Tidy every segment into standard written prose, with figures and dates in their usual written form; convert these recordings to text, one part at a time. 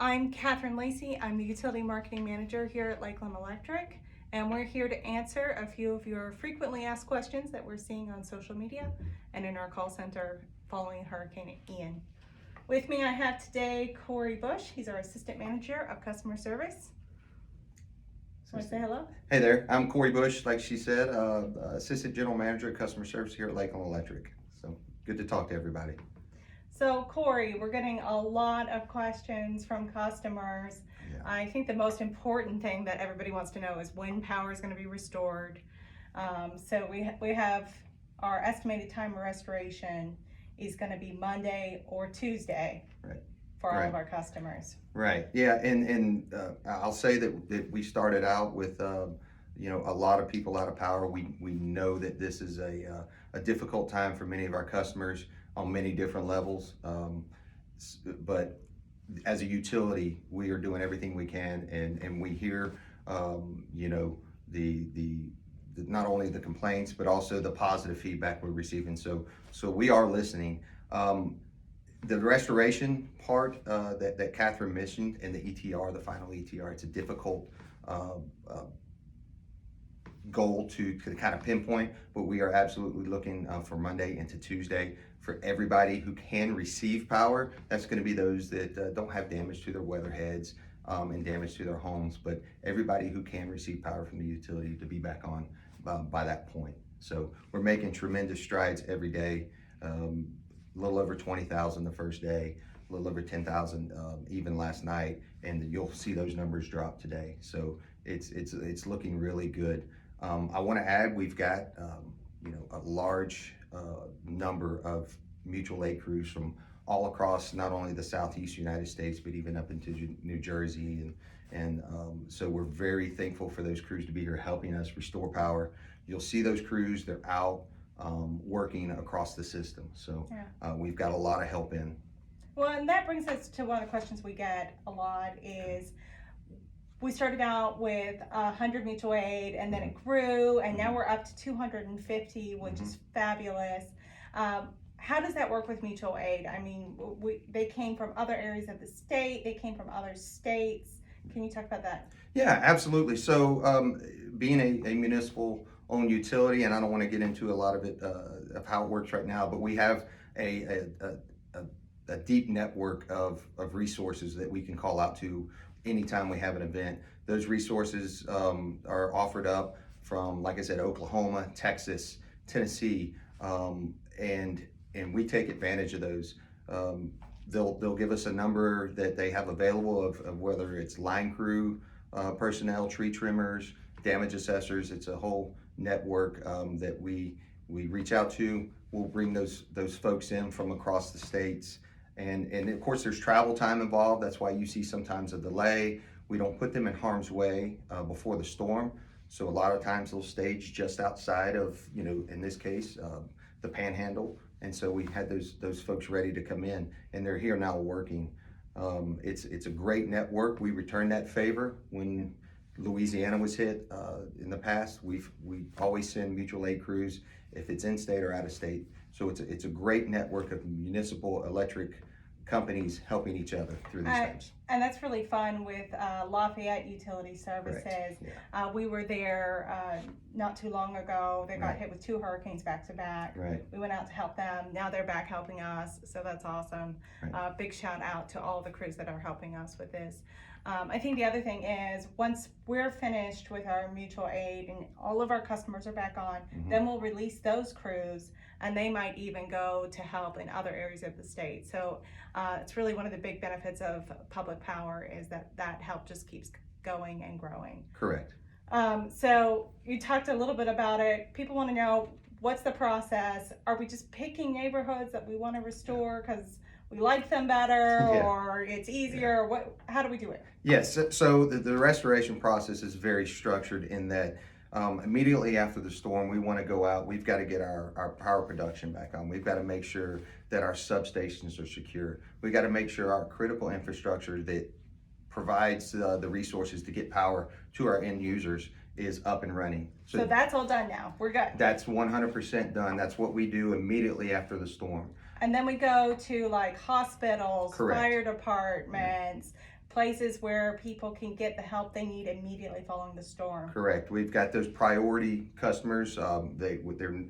I'm Cathryn Lacy. I'm the Utility Marketing Manager here at Lakeland Electric, and we're here to answer a few of your frequently asked questions that we're seeing on social media and in our call center following Hurricane Ian. With me I have today Korey Bush. He's our Assistant Manager of Customer Service. Want to say hello? Hey there, I'm Korey Bush, like she said, Assistant General Manager of Customer Service here at Lakeland Electric. So good to talk to everybody. So Korey, we're getting a lot of questions from customers. Yeah. I think the most important thing that everybody wants to know is when power is going to be restored. So we have our estimated time of restoration is going to be Monday or Tuesday. Right. For all of our customers. Right. Yeah. And I'll say that we started out with a lot of people out of power. We know that this is a difficult time for many of our customers on many different levels. But as a utility, we are doing everything we can, and we hear not only the complaints but also the positive feedback we're receiving. So we are listening. The restoration part that Cathryn mentioned and the ETR, the final ETR, it's a difficult goal to kind of pinpoint, but we are absolutely looking for Monday into Tuesday for everybody who can receive power. That's going to be those that don't have damage to their weatherheads and damage to their homes, but everybody who can receive power from the utility to be back on by that point. So we're making tremendous strides every day. A little over 20,000 the first day, a little over 10,000 even last night, and you'll see those numbers drop today. So it's looking really good. I want to add, we've got a large number of mutual aid crews from all across not only the Southeast United States but even up into New Jersey, and so we're very thankful for those crews to be here helping us restore power. You'll see those crews; they're out. Working across the system. So we've got a lot of help in. Well, and that brings us to one of the questions we get a lot is, we started out with 100 mutual aid and then it grew, and now we're up to 250, which is fabulous. How does that work with mutual aid? I mean, they came from other areas of the state, they came from other states. Can you talk about that? Yeah, absolutely. So being a municipal own utility, and I don't want to get into a lot of it of how it works right now, but we have a deep network of resources that we can call out to anytime we have an event. Those resources are offered up from, like I said, Oklahoma, Texas, Tennessee, and we take advantage of those. They'll give us a number that they have available of whether it's line crew personnel, tree trimmers, damage assessors. It's a whole network that we reach out to. We'll bring those folks in from across the states, and of course there's travel time involved. That's why you see sometimes a delay. We don't put them in harm's way before the storm, so a lot of times they'll stage just outside of, in this case, the Panhandle, and so we had those folks ready to come in, and they're here now working. It's a great network. We return that favor when Louisiana was hit in the past. We always send mutual aid crews if it's in state or out of state. So it's a great network of municipal electric companies helping each other through these times. And that's really fun with Lafayette Utility Services. Yeah. We were there not too long ago. They got hit with 2 hurricanes back to back. Right. We went out to help them. Now they're back helping us, so that's awesome. Right. Big shout out to all the crews that are helping us with this. I think the other thing is, once we're finished with our mutual aid and all of our customers are back on, then we'll release those crews, and they might even go to help in other areas of the state. So it's really one of the big benefits of public power is that help just keeps going and growing. Correct. So you talked a little bit about it. People want to know, what's the process? Are we just picking neighborhoods that we want to restore because we like them better, or it's easier? How do we do it? Yes, so the restoration process is very structured in that immediately after the storm, we want to go out. We've got to get our power production back on. We've got to make sure that our substations are secure. We've got to make sure our critical infrastructure that provides the resources to get power to our end users is up and running. So that's all done now. We're good. That's 100% done. That's what we do immediately after the storm. And then we go to like hospitals, Correct. fire departments, places where people can get the help they need immediately following the storm. Correct. We've got those priority customers. We're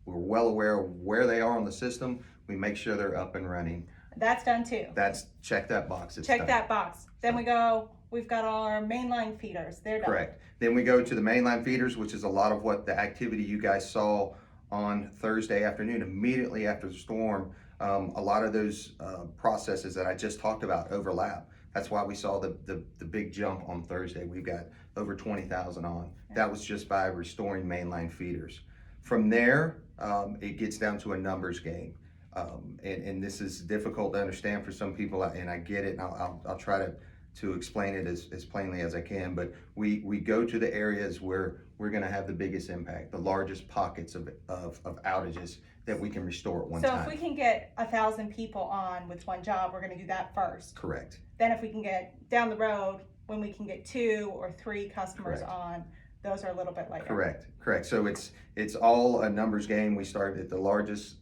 well aware of where they are on the system. We make sure they're up and running. That's done too. That's check that box. It's Check done. that box. Then we've got our mainline feeders. They're done. Correct. Then we go to the mainline feeders, which is a lot of what the activity you guys saw on Thursday afternoon, immediately after the storm. A lot of those processes that I just talked about overlap. That's why we saw the big jump on Thursday. We've got over 20,000 on. That was just by restoring mainline feeders. From there, it gets down to a numbers game. And this is difficult to understand for some people, and I get it, and I'll try to explain it as plainly as I can, but we go to the areas where we're gonna have the biggest impact, the largest pockets of outages that we can restore at one time. So if we can get 1,000 people on with one job, we're gonna do that first. Correct. Then if we can get down the road, when we can get 2 or 3 customers Correct. on, those are a little bit later. Correct. So it's all a numbers game. We start at the largest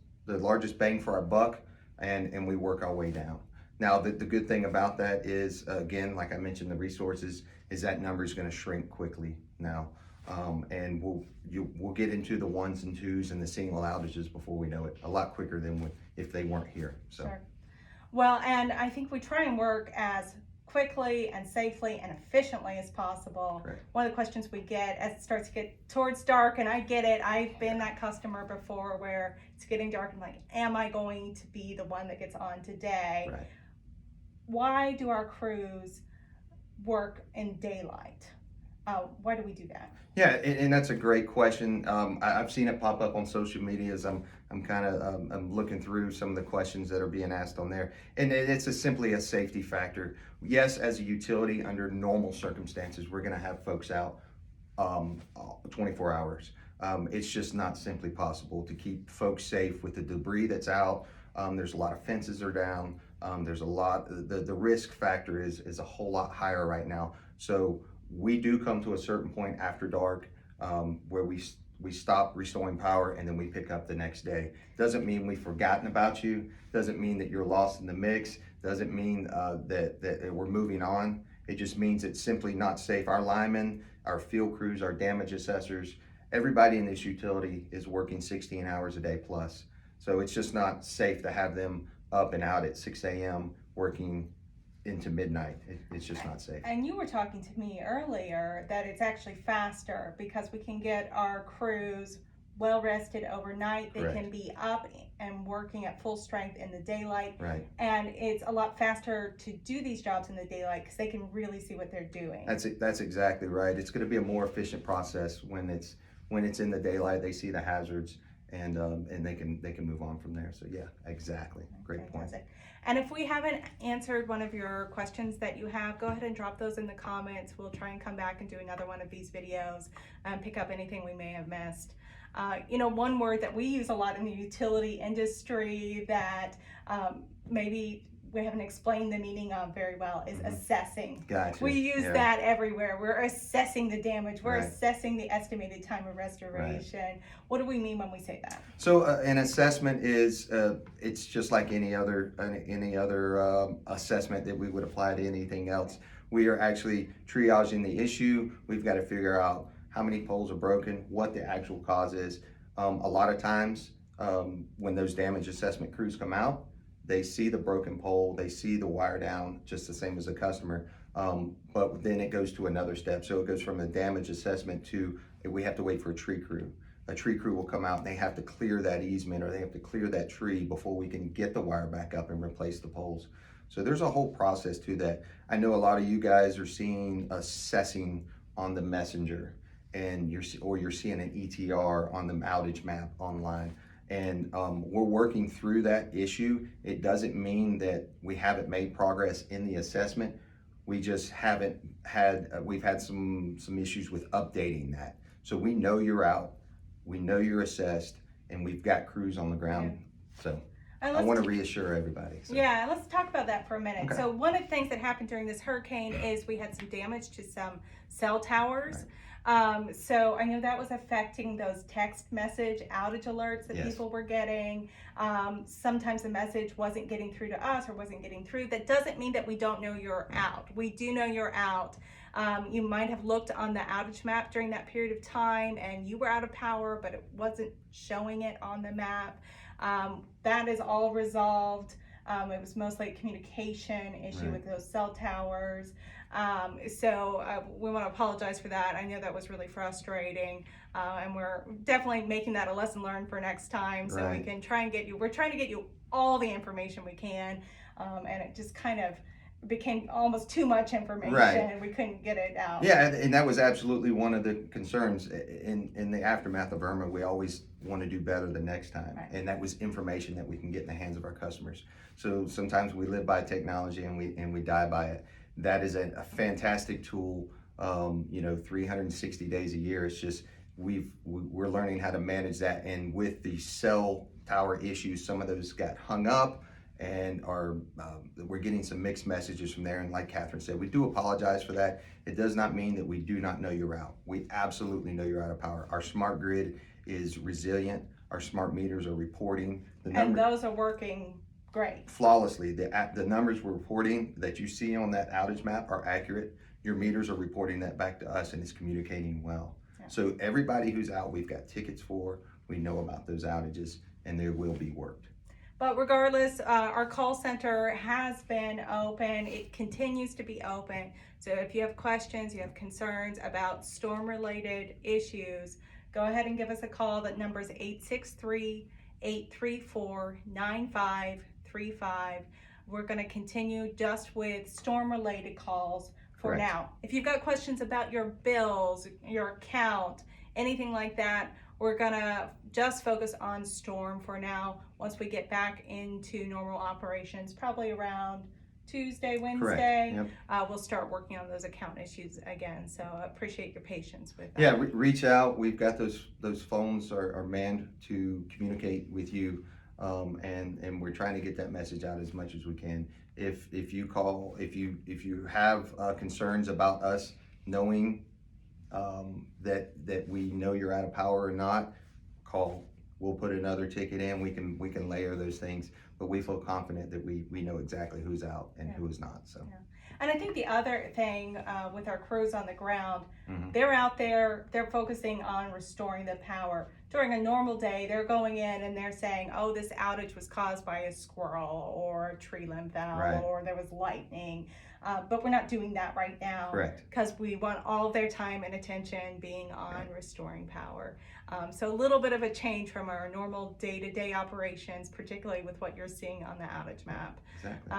bang for our buck, and we work our way down. Now, the good thing about that is, again, like I mentioned, the resources is that number is going to shrink quickly now, and we'll get into the 1s and 2s and the single outages before we know it, a lot quicker than if they weren't here. So. Sure. Well, and I think we try and work as quickly and safely and efficiently as possible. Correct. One of the questions we get as it starts to get towards dark, and I get it, I've been that customer before where it's getting dark and like, am I going to be the one that gets on today? Right. Why do our crews work in daylight? Why do we do that? Yeah, and that's a great question. I've seen it pop up on social media as I'm kind of I'm looking through some of the questions that are being asked on there, and it's simply a safety factor. Yes, as a utility, under normal circumstances, we're going to have folks out 24 hours. It's just not simply possible to keep folks safe with the debris that's out. There's a lot of fences are down. There's a lot. The risk factor is a whole lot higher right now. So we do come to a certain point after dark where we stop restoring power, and then we pick up the next day. Doesn't mean we've forgotten about you. Doesn't mean that you're lost in the mix. Doesn't mean that we're moving on. It just means it's simply not safe. Our linemen, our field crews, our damage assessors, everybody in this utility is working 16 hours a day plus. So it's just not safe to have them up and out at 6 a.m. working into midnight. It's just not safe. And you were talking to me earlier that it's actually faster because we can get our crews well rested overnight. They Correct. can be up and working at full strength in the daylight. Right. And it's a lot faster to do these jobs in the daylight because they can really see what they're doing. That's exactly right. It's going to be a more efficient process when it's in the daylight. They see the hazards, and they can move on from there. So yeah, exactly. Great point. Fantastic. And if we haven't answered one of your questions that you have, go ahead and drop those in the comments. We'll try and come back and do another one of these videos and pick up anything we may have missed. One word that we use a lot in the utility industry that maybe we haven't explained the meaning of very well is assessing. Gotcha. We use that everywhere. We're assessing the damage. We're Right. assessing the estimated time of restoration. Right. What do we mean when we say that? So an assessment is it's just like any other assessment that we would apply to anything else. We are actually triaging the issue. We've got to figure out how many poles are broken, what the actual cause is. A lot of times when those damage assessment crews come out, they see the broken pole, they see the wire down, just the same as a customer. But then it goes to another step. So it goes from a damage assessment to we have to wait for a tree crew. A tree crew will come out and they have to clear that easement or they have to clear that tree before we can get the wire back up and replace the poles. So there's a whole process to that. I know a lot of you guys are seeing assessing on the messenger, and you're seeing an ETR on the outage map online. And we're working through that issue. It doesn't mean that we haven't made progress in the assessment. We just haven't had, we've had some issues with updating that. So we know you're out, we know you're assessed, and we've got crews on the ground. Yeah. So I want to reassure everybody. So. Yeah, let's talk about that for a minute. Okay. So one of the things that happened during this hurricane is we had some damage to some cell towers. So I know that was affecting those text message outage alerts that Yes. people were getting. Sometimes the message wasn't getting through to us or wasn't getting through. That doesn't mean that we don't know you're out. We do know you're out. You might have looked on the outage map during that period of time and you were out of power, but it wasn't showing it on the map. That is all resolved. It was mostly a communication issue with those cell towers. So we want to apologize for that. I know that was really frustrating, and we're definitely making that a lesson learned for next time, so we can try and get you, we're trying to get you all the information we can, and it just kind of became almost too much information and we couldn't get it out. Yeah, and that was absolutely one of the concerns in the aftermath of Irma. We always want to do better the next time, and that was information that we can get in the hands of our customers. So sometimes we live by technology and we die by it. That is a fantastic tool. 360 days a year. It's just we're learning how to manage that, and with the cell tower issues, some of those got hung up. And we're getting some mixed messages from there. And like Cathryn said, we do apologize for that. It does not mean that we do not know you're out. We absolutely know you're out of power. Our smart grid is resilient. Our smart meters are reporting. And those are working great. Flawlessly. The numbers we're reporting that you see on that outage map are accurate. Your meters are reporting that back to us, and it's communicating well. Yeah. So everybody who's out, we've got tickets for. We know about those outages, and they will be worked. But regardless, our call center has been open. It continues to be open. So if you have questions, you have concerns about storm-related issues, go ahead and give us a call. That number is 863-834-9535. We're going to continue just with storm-related calls for now. If you've got questions about your bills, your account, anything like that, we're gonna just focus on storm for now. Once we get back into normal operations, probably around Tuesday, Wednesday, we'll start working on those account issues again. So I appreciate your patience with that. Yeah, reach out. We've got those phones are manned to communicate with you, and we're trying to get that message out as much as we can. If you call, if you have concerns about us knowing that we know you're out of power or not, call. We'll put another ticket in. We can layer those things, but we feel confident that we know exactly who's out and who is not. So. Yeah. And I think the other thing with our crews on the ground, they're out there, they're focusing on restoring the power. During a normal day, they're going in and they're saying, oh, this outage was caused by a squirrel or a tree limb fell or there was lightning. But we're not doing that right now. Because we want all of their time and attention being on restoring power. So a little bit of a change from our normal day-to-day operations, particularly with what you're seeing on the outage map. Exactly.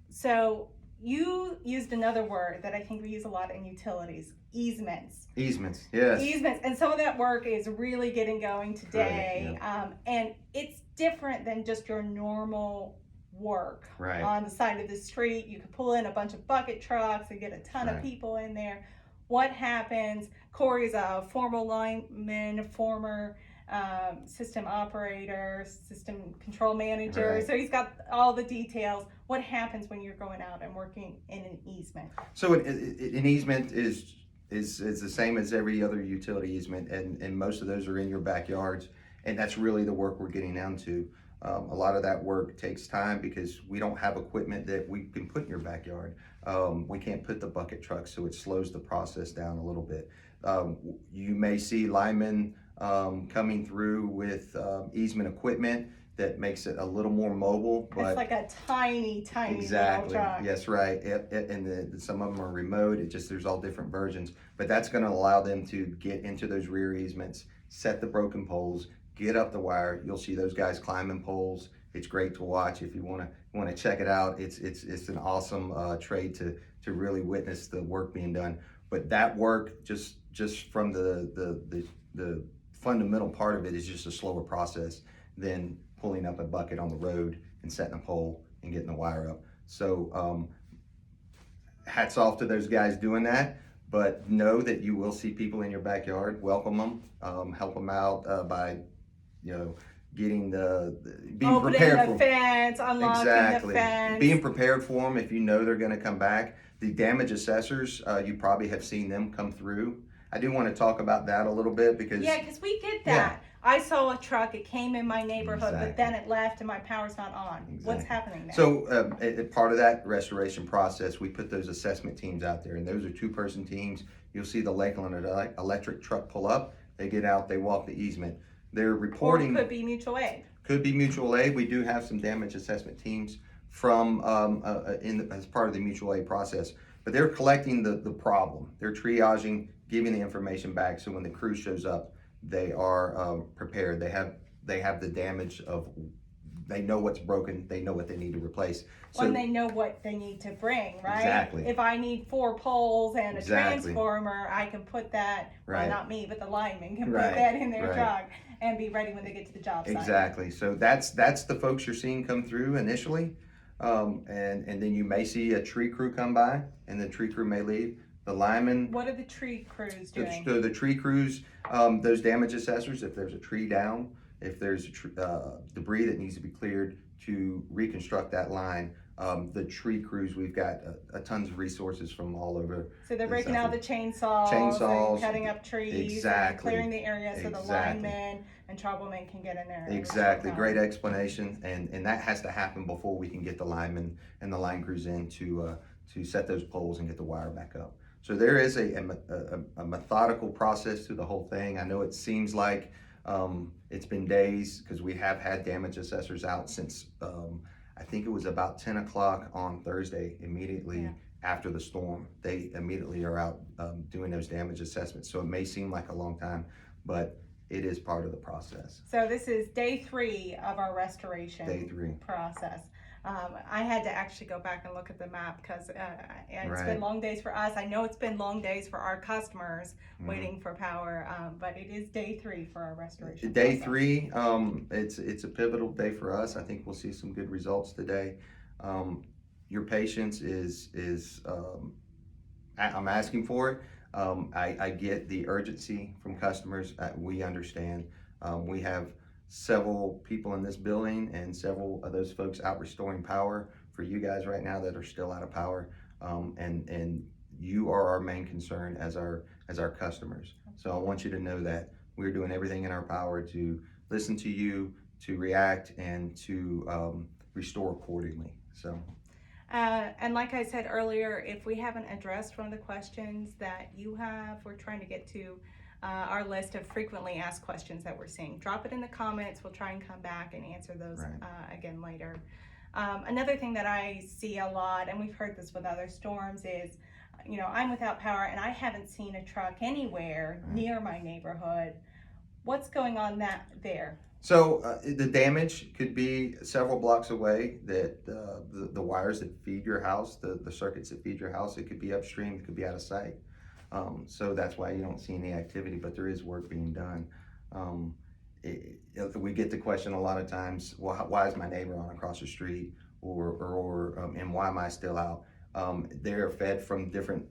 So you used another word that I think we use a lot in utilities, easements. Easements, yes. Easements, and some of that work is really getting going today. And it's different than just your normal work on the side of the street. You could pull in a bunch of bucket trucks and get a ton of people in there. What happens? Korey's a former lineman, former system operator, system control manager. So he's got all the details. What happens when you're going out and working in an easement? So an easement is the same as every other utility easement, and most of those are in your backyards, and that's really the work we're getting down to. A lot of that work takes time because we don't have equipment that we can put in your backyard. We can't put the bucket trucks, so it slows the process down a little bit. You may see linemen coming through with easement equipment that makes it a little more mobile. But it's like a tiny exactly little truck. Yes, right. And some of them are remote. There's all different versions, but that's going to allow them to get into those rear easements, set the broken poles, get up the wire. You'll see those guys climbing poles. It's great to watch. If you want to check it out, it's an awesome trade to really witness the work being done. But that work, just from the fundamental part of it, is just a slower process than pulling up a bucket on the road and setting a pole and getting the wire up. So hats off to those guys doing that. But know that you will see people in your backyard. Welcome them, help them out by getting being prepared for the fence, unlocking the fence. Being prepared for them if you know they're going to come back. The damage assessors, you probably have seen them come through I do want to talk about that a little bit because Yeah, because we get that. I saw a truck, it came in my neighborhood, Exactly. but then it left and my power's not on. What's Exactly. happening there? So part of that restoration process, we put those assessment teams out there, and those are 2-person teams. You'll see the Lakeland Electric truck pull up. They get out, they walk the easement. They're reporting. Or it could be mutual aid. Could be mutual aid. We do have some damage assessment teams from as part of the mutual aid process, but they're collecting the problem. They're triaging, giving the information back, so when the crew shows up, they are prepared. They have the damage of. They know what's broken. They know what they need to replace. So When they know what they need to bring, right? Exactly. If I need 4 poles and a Exactly. transformer, I can put that, Right. well, not me, but the lineman can Right. put that in their Right. truck and be ready when they get to the job site. Exactly. So that's the folks you're seeing come through initially, and then you may see a tree crew come by, and the tree crew may leave. The lineman. What are the tree crews doing? The tree crews, those damage assessors, if there's a tree down, if there's debris that needs to be cleared to reconstruct that line, the tree crews, we've got tons of resources from all over. So they're breaking out the chainsaws and cutting up trees Exactly. and clearing the area so the Exactly. linemen and troublemen can get in there. and Exactly, restore power. great explanation, and that has to happen before we can get the linemen and the line crews in to set those poles and get the wire back up. So there is a methodical process to the whole thing. I know it seems like it's been days because we have had damage assessors out since I think it was about 10 o'clock on Thursday, immediately after the storm. They immediately are out doing those damage assessments. So it may seem like a long time, but it is part of the process. So this is day 3 of our restoration Day 3. process. I had to actually go back and look at the map because it's Right. been long days for us. I know it's been long days for our customers Mhm. waiting for power, but it is day 3 for our restoration Day process. 3, it's a pivotal day for us. I think we'll see some good results today. Your patience is I'm asking for it. I get the urgency from customers. We understand. We have several people in this building and several of those folks out restoring power for you guys right now that are still out of power. And you are our main concern as our customers. So I want you to know that we're doing everything in our power to listen to you, to react, and to restore accordingly. So. And like I said earlier, if we haven't addressed one of the questions that you have, we're trying to get to our list of frequently asked questions that we're seeing. Drop it in the comments. We'll try and come back and answer those again later. Another thing that I see a lot, and we've heard this with other storms, is, you know, I'm without power and I haven't seen a truck anywhere near my neighborhood. What's going on there? So the damage could be several blocks away. That the wires that feed your house, the circuits that feed your house, it could be upstream, it could be out of sight. So that's why you don't see any activity, but there is work being done. We get the question a lot of times, well, why is my neighbor on across the street, and why am I still out? They're fed from different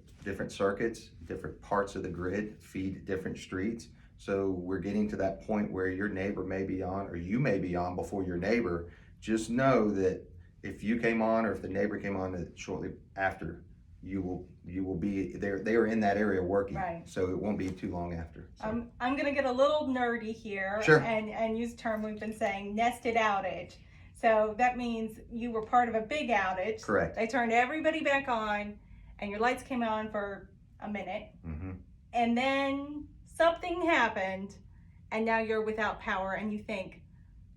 circuits, different parts of the grid feed different streets. So we're getting to that point where your neighbor may be on, or you may be on before your neighbor. Just know that if you came on, or if the neighbor came on shortly after, you will be there. They are in that area working, so it won't be too long after. So. I'm gonna get a little nerdy here, Sure. and use a term we've been saying, nested outage. So that means you were part of a big outage. Correct. They turned everybody back on, and your lights came on for a minute, and then something happened, and now you're without power, and you think,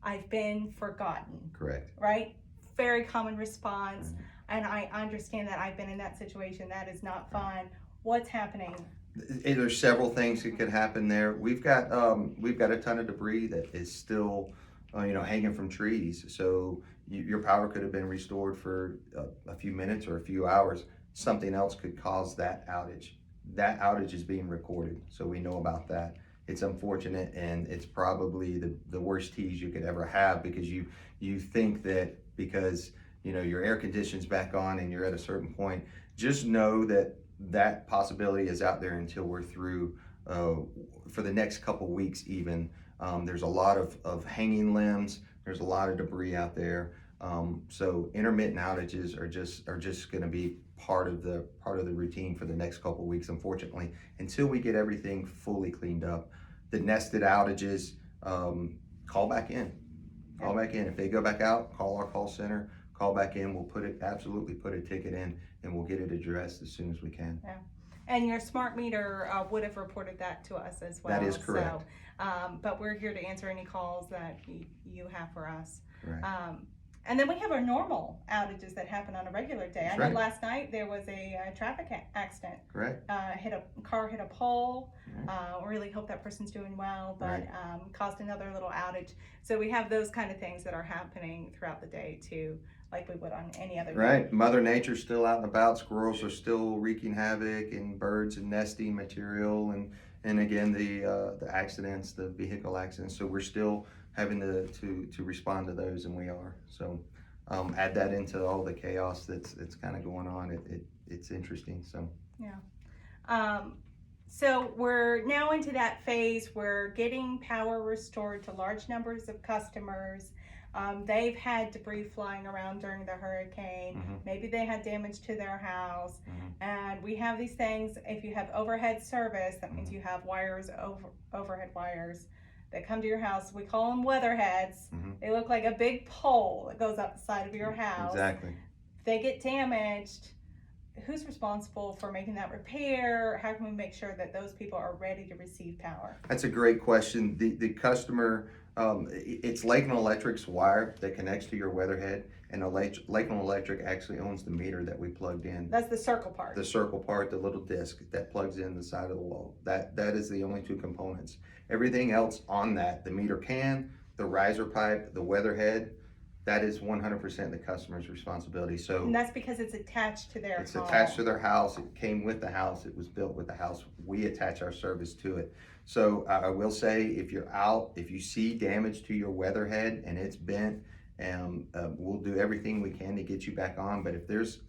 I've been forgotten. Correct. Right? Very common response. And I understand that. I've been in that situation. That is not fun. What's happening? There's several things that could happen there. We've got a ton of debris that is still, hanging from trees. So your power could have been restored for a few minutes or a few hours. Something else could cause that outage. That outage is being recorded, so we know about that. It's unfortunate, and it's probably the worst tease you could ever have, because you think that because your air conditioning's back on and you're at a certain point, just know that possibility is out there until we're through for the next couple weeks even. There's a lot of hanging limbs, there's a lot of debris out there. So intermittent outages are just going to be part of the routine for the next couple of weeks, unfortunately, until we get everything fully cleaned up. The nested outages, call back in. Call back in. If they go back out, call our call center. Call back in. We'll absolutely put a ticket in, and we'll get it addressed as soon as we can. Yeah. And your smart meter would have reported that to us as well. That is correct. So, but we're here to answer any calls that you have for us. Right. And then we have our normal outages that happen on a regular day. That's I know right. Last night there was a traffic accident. Correct. Car hit a pole. Right. Really hope that person's doing well, but Right. caused another little outage. So we have those kind of things that are happening throughout the day too, like we would on any other day. Right. Mother Nature's still out and about. Squirrels are still wreaking havoc, and birds and nesting material, and again the accidents, the vehicle accidents. So we're still having to respond to those, and we are. So add that into all the chaos that's kind of going on. It's interesting. So yeah. So we're now into that phase. We're getting power restored to large numbers of customers. They've had debris flying around during the hurricane. Mm-hmm. Maybe they had damage to their house. Mm-hmm. And we have these things. If you have overhead service, that means Mm-hmm. you have wires, overhead wires that come to your house. We call them weatherheads. Mm-hmm. They look like a big pole that goes up the side of your house. Exactly. If they get damaged, who's responsible for making that repair? How can we make sure that those people are ready to receive power? That's a great question. The customer, it's Lakeland Electric's wire that connects to your weatherhead, and Lakeland Electric actually owns the meter that we plugged in. That's the circle part. The circle part, the little disc that plugs in the side of the wall. That is the only two components. Everything else on that, the meter can, the riser pipe, the weatherhead, that is 100% the customer's responsibility. So And that's because it's attached to their it's home. attached to their house. It came with the house. It was built with the house. We attach our service to it. So I will say, if you're out, if you see damage to your weatherhead and it's bent, we'll do everything we can to get you back on. But if there's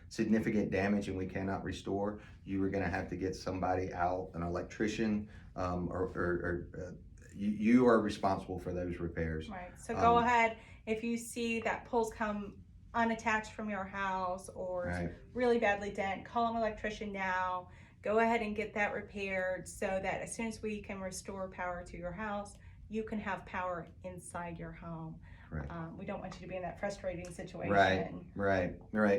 significant damage and we cannot restore, you are going to have to get somebody out, an electrician, you are responsible for those repairs. Right. So go ahead. If you see that poles come unattached from your house or Right. really badly dent, call an electrician now. Go ahead and get that repaired so that as soon as we can restore power to your house, you can have power inside your home. Right. We don't want you to be in that frustrating situation. Right.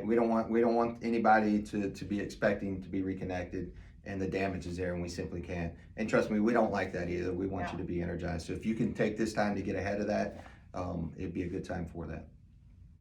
We don't want anybody to be expecting to be reconnected and the damage is there and we simply can't. And trust me, we don't like that either. We want you to be energized. So if you can take this time to get ahead of that, it'd be a good time for that.